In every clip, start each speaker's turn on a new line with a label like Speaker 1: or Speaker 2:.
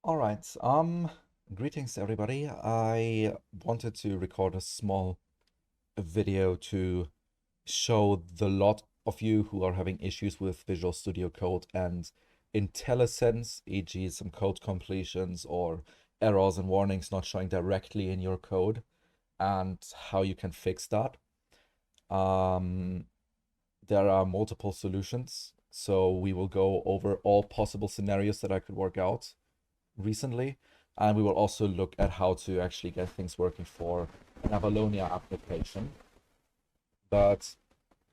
Speaker 1: All right. Greetings everybody. I wanted to record a small video to show the lot of you who are having issues with Visual Studio Code and Intellisense, e.g. some code completions or errors and warnings not showing directly in your code, and how you can fix that. Um, there are multiple solutions, so we will go over all possible scenarios that I could work out recently, and we will also look at how to actually get things working for an Avalonia application. But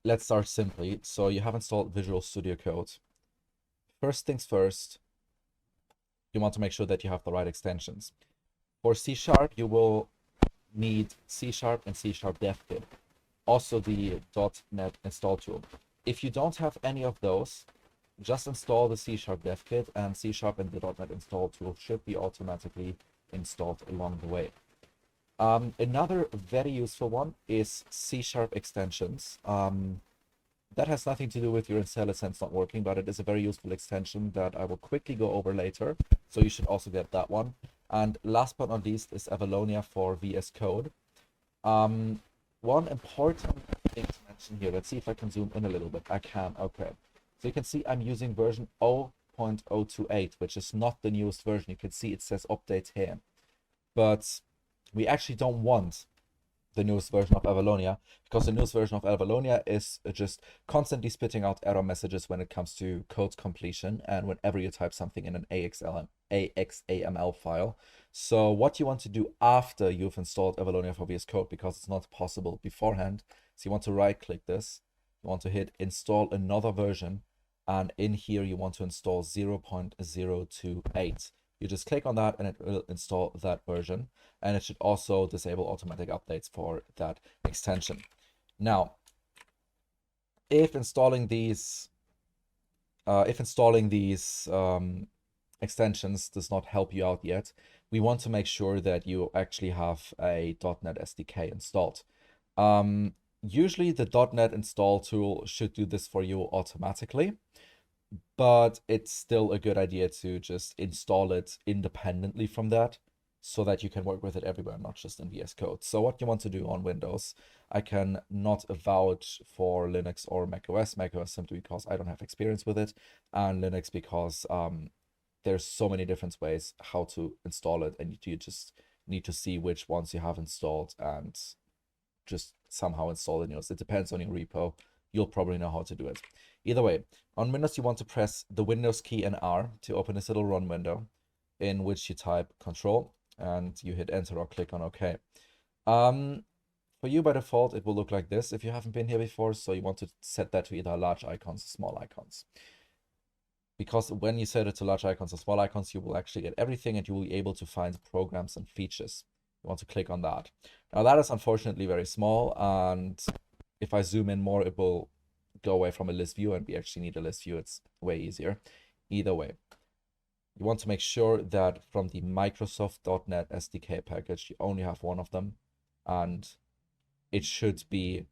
Speaker 1: let's start simply. So you have installed Visual Studio Code. First things first, you want to make sure that you have the right extensions. For C#, you will need C# and C# dev kit. Also the .NET install tool. If you don't have any of those, just install the C# dev kit, and C# and the .NET install tool should be automatically installed along the way. Another very useful one is C# extensions. That has nothing to do with your Intellisense not working, but it is a very useful extension that I will quickly go over later. So you should also get that one. And last but not least is Avalonia for VS Code. One important thing to mention here, let's see if I can zoom in a little bit. I can, okay. So you can see I'm using version 0.028, which is not the newest version. You can see it says update here. But we actually don't want the newest version of Avalonia, because the newest version of Avalonia is just constantly spitting out error messages when it comes to code completion and whenever you type something in an AXAML file. So what you want to do after you've installed Avalonia for VS Code, because it's not possible beforehand, so you want to right click this, you want to hit install another version, and in here you want to install 0.028. You just click on that and it will install that version, and it should also disable automatic updates for that extension. Now, if installing these extensions does not help you out yet, we want to make sure that you actually have a .NET SDK installed. Usually the .NET install tool should do this for you automatically, but it's still a good idea to just install it independently from that so that you can work with it everywhere, not just in VS Code. So what you want to do on Windows, I can not vouch for Linux or macOS. macOS simply because I don't have experience with it, and Linux because there's so many different ways how to install it, and you just need to see which ones you have installed and just somehow install it. It depends on your repo. You'll probably know how to do it. Either way, on Windows, you want to press the Windows key and R to open this little run window in which you type Control and you hit Enter or click on OK. For you, by default, it will look like this if you haven't been here before. So you want to set that to either large icons or small icons. Because when you set it to large icons or small icons, you will actually get everything and you will be able to find programs and features. You want to click on that. Now that is unfortunately very small, and if I zoom in more, it will go away from a list view, and we actually need a list view. It's way easier. Either way, you want to make sure that from the Microsoft.NET SDK package, you only have one of them, and it should be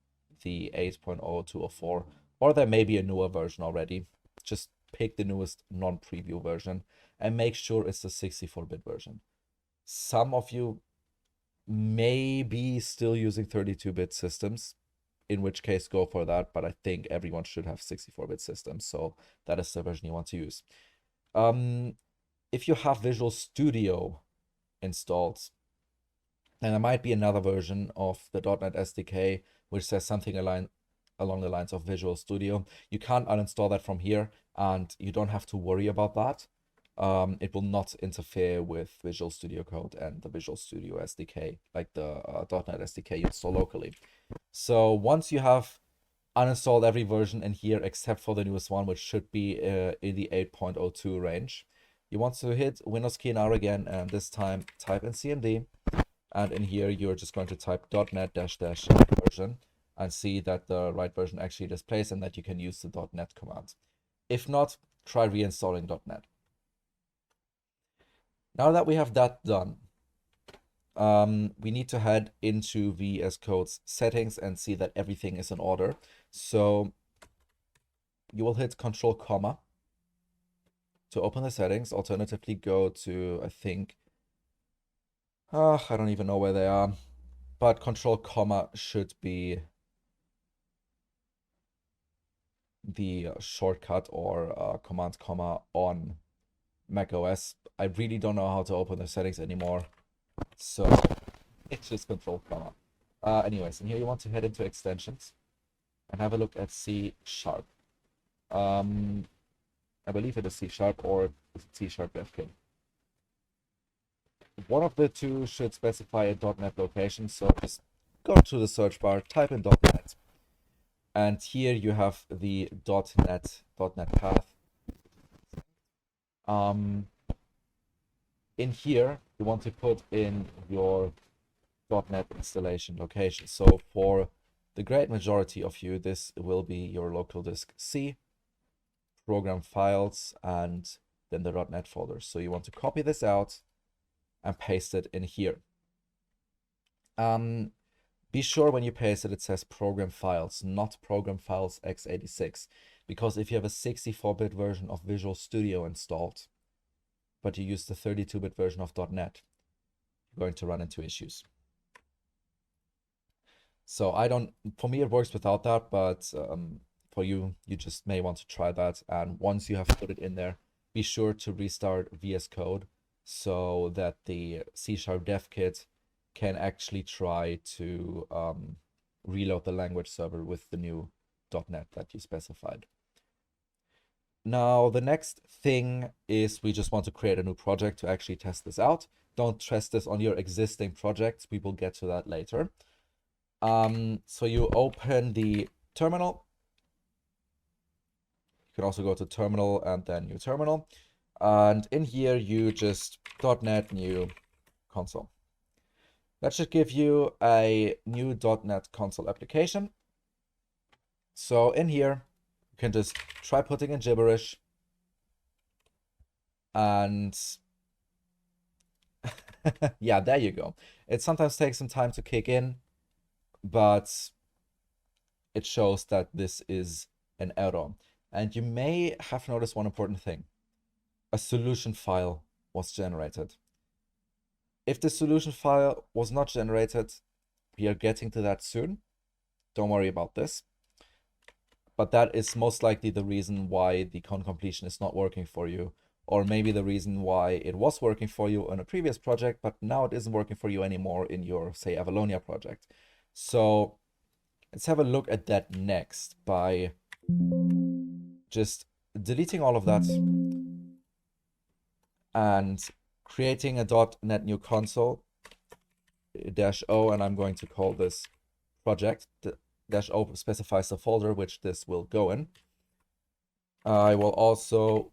Speaker 1: the 8.0204, or there may be a newer version already. Just pick the newest non-preview version and make sure it's the 64-bit version. Some of you may be still using 32-bit systems, in which case go for that, but I think everyone should have 64-bit systems, so that is the version you want to use. If you have Visual Studio installed, then there might be another version of the .NET SDK which says something along the lines of Visual Studio. You can't uninstall that from here, and you don't have to worry about that. It will not interfere with Visual Studio Code and the Visual Studio SDK, like the .NET SDK you install locally. So once you have uninstalled every version in here except for the newest one, which should be in the 8.02 range, you want to hit Windows key and R again, and this time type in CMD. And in here, you're just going to type .NET -- version and see that the right version actually displays and that you can use the .NET command. If not, try reinstalling .NET. Now that we have that done, we need to head into VS Code's settings and see that everything is in order. So you will hit Control, comma, to open the settings. Alternatively, go to, I think, I don't even know where they are, but Control Comma should be the shortcut, or Command Comma on macOS. I really don't know how to open the settings anymore, so it's just Control Comma. Anyways, and here you want to head into extensions and have a look at C#. I believe it is C# or C# FK. One of the two should specify a .NET location, so just go to the search bar, type in .NET, and here you have the .NET path. In here, you want to put in your .NET installation location. So for the great majority of you, this will be your local disk C, program files, and then the .NET folder. So you want to copy this out and paste it in here. Be sure when you paste it, it says program files, not program files x86, because if you have a 64-bit version of Visual Studio installed, but you use the 32-bit version of .NET, you're going to run into issues. So for me it works without that, but for you, you just may want to try that. And once you have put it in there, be sure to restart VS Code so that the C# dev kit can actually try to reload the language server with the new .NET that you specified. Now, the next thing is we just want to create a new project to actually test this out. Don't test this on your existing projects. We will get to that later. So you open the terminal. You can also go to terminal and then new terminal. And in here, you just .NET new console. That should give you a new .NET console application. So in here, you can just try putting in gibberish. And yeah, there you go. It sometimes takes some time to kick in, but it shows that this is an error. And you may have noticed one important thing. A solution file was generated. If the solution file was not generated, we are getting to that soon. Don't worry about this. But that is most likely the reason why the con completion is not working for you, or maybe the reason why it was working for you on a previous project, but now it isn't working for you anymore in your, say, Avalonia project. So let's have a look at that next by just deleting all of that and creating a .NET new console -o, and I'm going to call this project. The -o specifies the folder which this will go in. I will also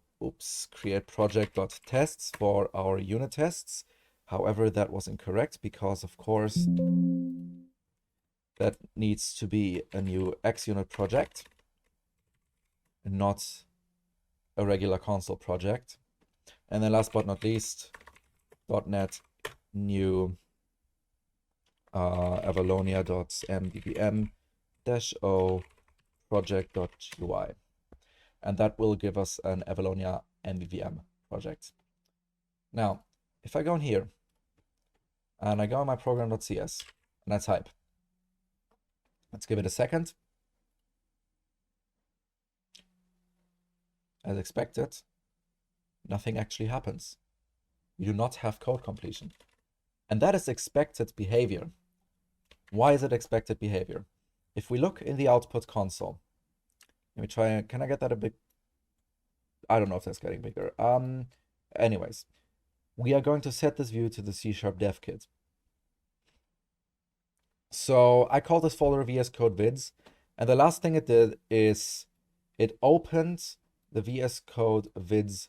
Speaker 1: create project.tests for our unit tests. However, that was incorrect because, of course, that needs to be a new XUnit project, not a regular console project. And then last but not least, .NET new avalonia.mdbm-o project.ui. And that will give us an Avalonia MVVM project. Now, if I go in here and I go on my program.cs and I type, let's give it a second. As expected, nothing actually happens. You do not have code completion. And that is expected behavior. Why is it expected behavior? If we look in the output console, let me try, can I get that a bit? I don't know if that's getting bigger. Anyways, we are going to set this view to the C# dev kit. So I call this folder VS Code vids, and the last thing it did is it opened the VS Code vids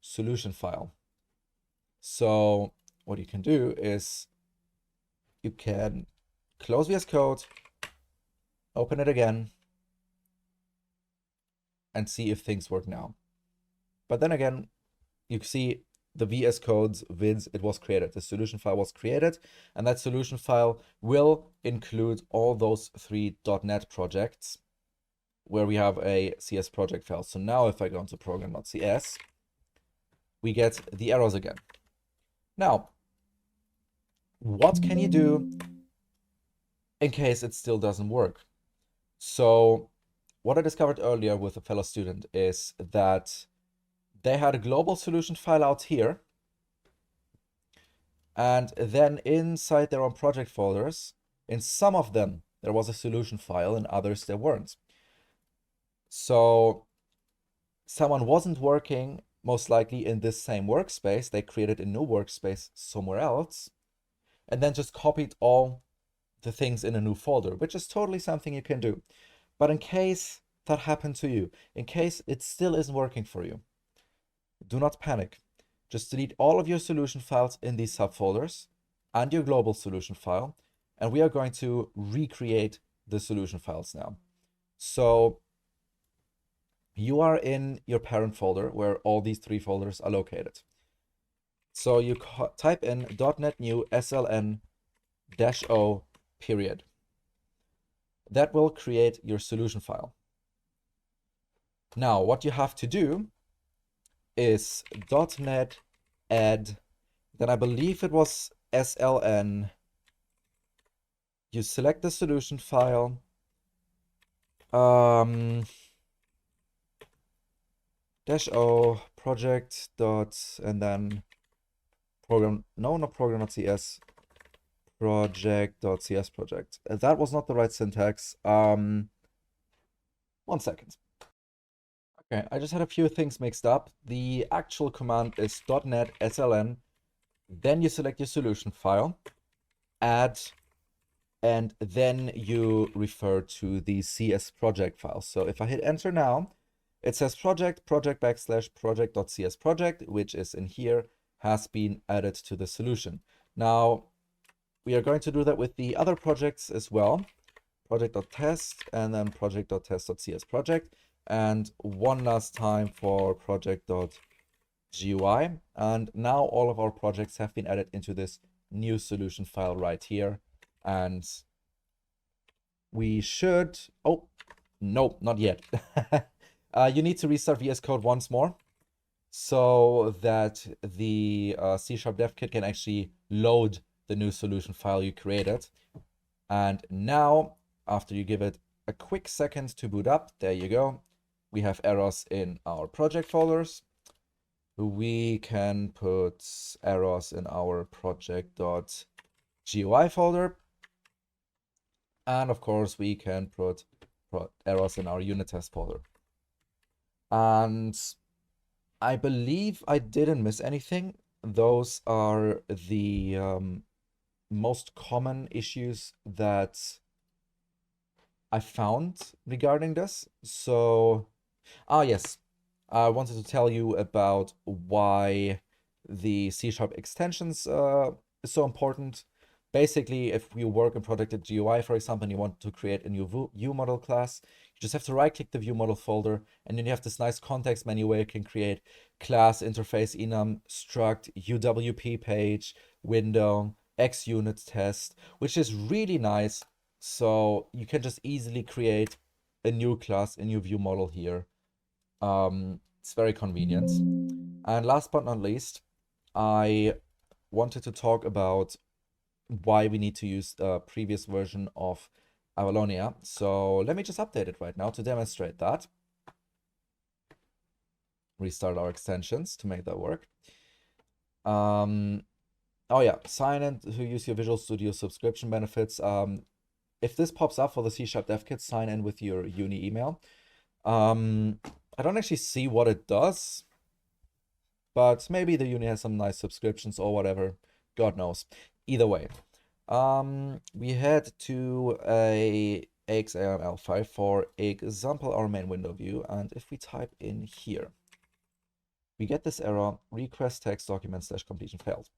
Speaker 1: solution file. So what you can do is you can close VS Code, open it again, and see if things work now. But then again, you see the VS Code's vids, it was created. The solution file was created, and that solution file will include all those 3 .NET projects where we have a CS project file. So now if I go into program.cs we get the errors again. Now, what can you do in case it still doesn't work? So what I discovered earlier with a fellow student is that they had a global solution file out here, and then inside their own project folders, in some of them, there was a solution file, in others there weren't. So someone wasn't working, most likely in this same workspace. They created a new workspace somewhere else, and then just copied all the things in a new folder, which is totally something you can do. But in case that happened to you, in case it still isn't working for you, do not panic. Just delete all of your solution files in these subfolders and your global solution file, and we are going to recreate the solution files now. So you are in your parent folder where all these three folders are located. So you type in .NET new sln-o period. That will create your solution file. Now, what you have to do is .NET add, then I believe it was sln. You select the solution file. -o project dot and then program, no, not program.cs, project.cs project. That was not the right syntax. 1 second. Okay, I just had a few things mixed up. The actual command is .NET sln, then you select your solution file, add, and then you refer to the CS project file. So if I hit enter now, it says project/project.cs project, which is in here, has been added to the solution. Now, we are going to do that with the other projects as well. Project.test and then project.test.cs project. And one last time for project.gui. And now all of our projects have been added into this new solution file right here. And we should, oh, no, not yet. You need to restart VS Code once more so that the C# dev kit can actually load the new solution file you created. And now, after you give it a quick second to boot up, there you go. We have errors in our project folders. We can put errors in our project.gui folder. And of course, we can put errors in our unit test folder. And I believe I didn't miss anything. Those are the most common issues that I found regarding this. So, yes, I wanted to tell you about why the C# extensions is so important. Basically, if you work in project.gui, for example, and you want to create a new view model class, you just have to right-click the view model folder, and then you have this nice context menu where you can create class, interface, enum, struct, UWP page, window, xunit test, which is really nice. So you can just easily create a new class, a new view model here. It's very convenient. And last but not least, I wanted to talk about why we need to use the previous version of Avalonia. So let me just update it right now to demonstrate that. Restart our extensions to make that work. Oh yeah, sign in to use your Visual Studio subscription benefits. If this pops up for the C# dev kit, sign in with your uni email. I don't actually see what it does, but maybe the uni has some nice subscriptions or whatever. God knows. Either way, we head to a AXAML file, for example, our main window view. And if we type in here, we get this error, request text document / completion failed,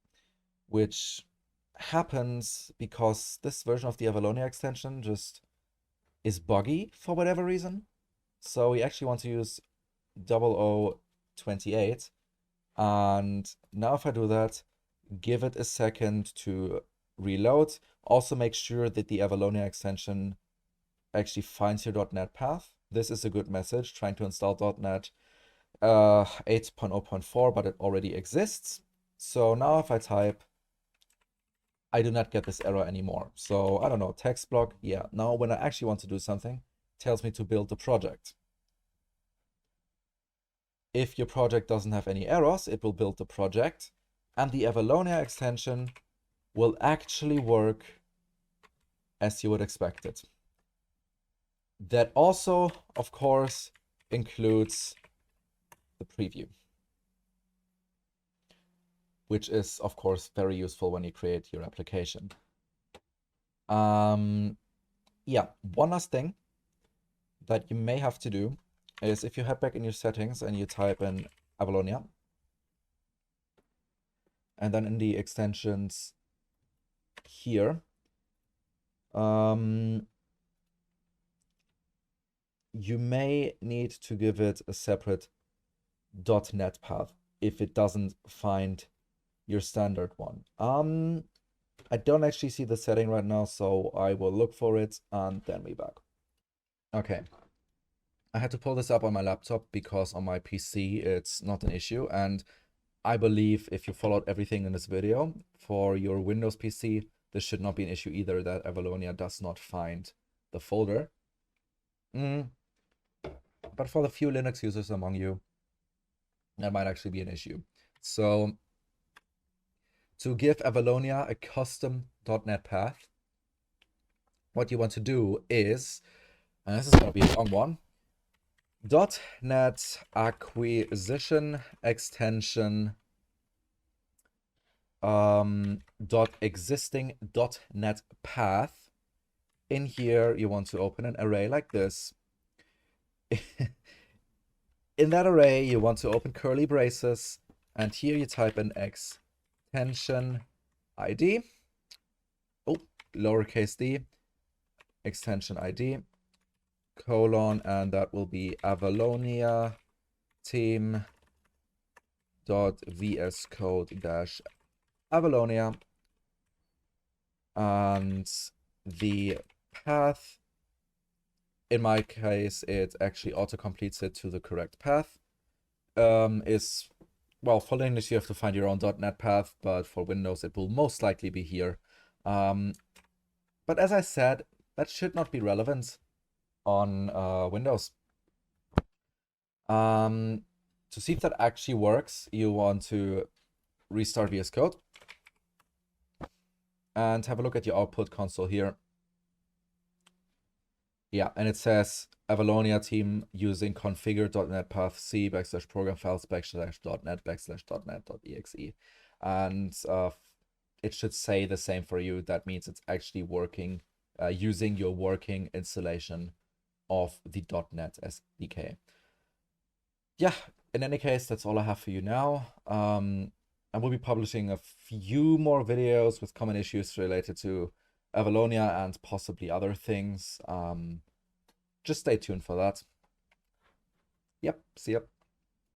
Speaker 1: which happens because this version of the Avalonia extension just is buggy for whatever reason. So we actually want to use 0028. And now if I do that, give it a second to reload. Also make sure that the Avalonia extension actually finds your .NET path. This is a good message, trying to install .NET 8.0.4, but it already exists. So now if I type, I do not get this error anymore. So I don't know, text block. Yeah, now when I actually want to do something, it tells me to build the project. If your project doesn't have any errors, it will build the project, and the Avalonia extension will actually work as you would expect it. That also, of course, includes the preview, which is, of course, very useful when you create your application. Yeah, one last thing that you may have to do is if you head back in your settings and you type in Avalonia, and then in the extensions here, you may need to give it a separate .NET path if it doesn't find your standard one. I don't actually see the setting right now, so I will look for it and then be back. Okay. I had to pull this up on my laptop because on my PC it's not an issue, and I believe if you followed everything in this video, for your Windows PC, this should not be an issue either, that Avalonia does not find the folder. But for the few Linux users among you, that might actually be an issue. So to give Avalonia a custom .NET path, what you want to do is, and this is going to be a long one, .NET acquisition extension .existing .NET path. In here, you want to open an array like this. In that array, you want to open curly braces, and here you type in extension ID. Oh, lowercase d, extension ID, colon, and that will be Avalonia team .vs code dash Avalonia, and the path, in my case, it actually auto-completes it to the correct path. Is, well, for Linux you have to find your own .NET path, but for Windows it will most likely be here. But as I said, that should not be relevant on Windows. To see if that actually works, you want to restart VS Code and have a look at your output console here. Yeah, and it says Avalonia team using configure.net path c / program files /net/.net.exe. And it should say the same for you. That means it's actually working using your working installation of the .NET SDK. Yeah, in any case, that's all I have for you now. I will be publishing a few more videos with common issues related to Avalonia and possibly other things. Just stay tuned for that. Yep, see ya.